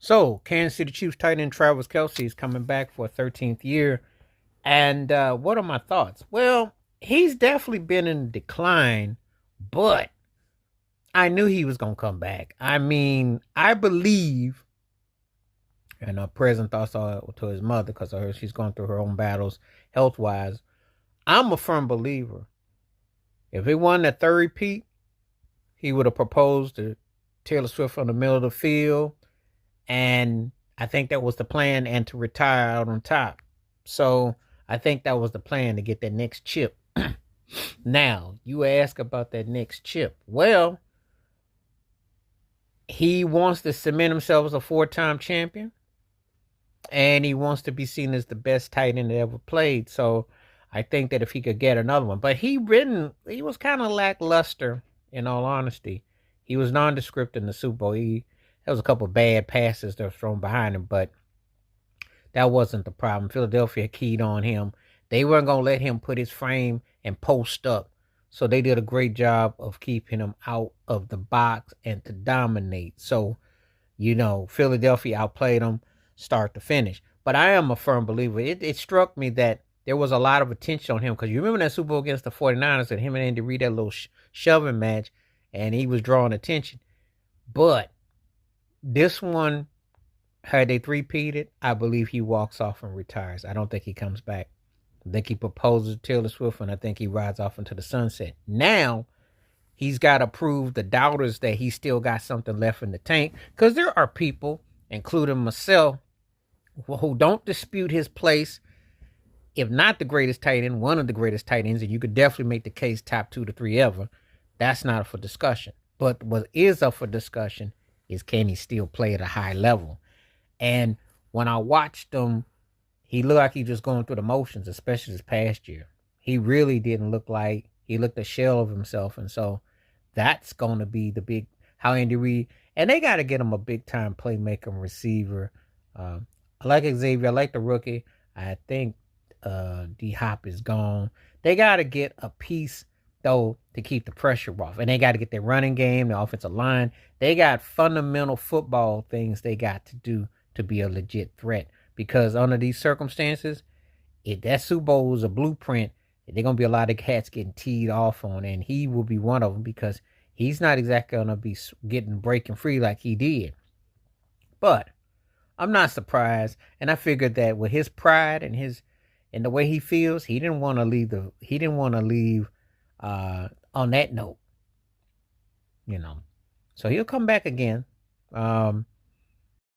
So, Kansas City Chiefs tight end Travis Kelce is coming back for a 13th year. And what are my thoughts? Well, he's definitely been in decline, but I knew he was going to come back. I mean, I believe, and present thoughts are to his mother because I heard she's going through her own battles health wise. I'm a firm believer. If he won that third repeat, he would have proposed to Taylor Swift from the middle of the field. And I think that was the plan, and to retire out on top. So I think that was the plan, to get that next chip. Now, you ask about that next chip. Well, he wants to cement himself as a four-time champion, and he wants to be seen as the best tight end that ever played. So I think that if he could get another one, but he was kind of lackluster, in all honesty. He was nondescript in the Super Bowl. There was a couple of bad passes that were thrown behind him, but that wasn't the problem. Philadelphia keyed on him. They weren't going to let him put his frame and post up. So they did a great job of keeping him out of the box and to dominate. So, Philadelphia outplayed them start to finish. But I am a firm believer. It struck me that there was a lot of attention on him, because you remember that Super Bowl against the 49ers, and him and Andy Reid, that little shoving match, and he was drawing attention. But this one, had they three-peated, I believe he walks off and retires. I don't think he comes back. I think he proposes to Taylor Swift, and I think he rides off into the sunset. Now, he's got to prove the doubters that he still got something left in the tank, because there are people, including myself, who don't dispute his place, if not the greatest tight end, one of the greatest tight ends, and you could definitely make the case top 2 to 3 ever. That's not up for discussion. But what is up for discussion is, can he still play at a high level? And when I watched him, he looked like he just going through the motions, especially this past year. He really didn't look like, he looked a shell of himself. And so that's going to be the big, how Andy Reid, and they got to get him a big time playmaker and receiver. I like Xavier. I like the rookie. I think D Hop is gone. They got to get a piece, though, to keep the pressure off. And they got to get their running game, the offensive line. They got fundamental football things they got to do to be a legit threat. Because under these circumstances, if that Super Bowl was a blueprint, they're going to be a lot of cats getting teed off on, and he will be one of them, because he's not exactly going to be breaking free like he did. But I'm not surprised, and I figured that with his pride and the way he feels, he didn't want to leave on that note, So he'll come back again.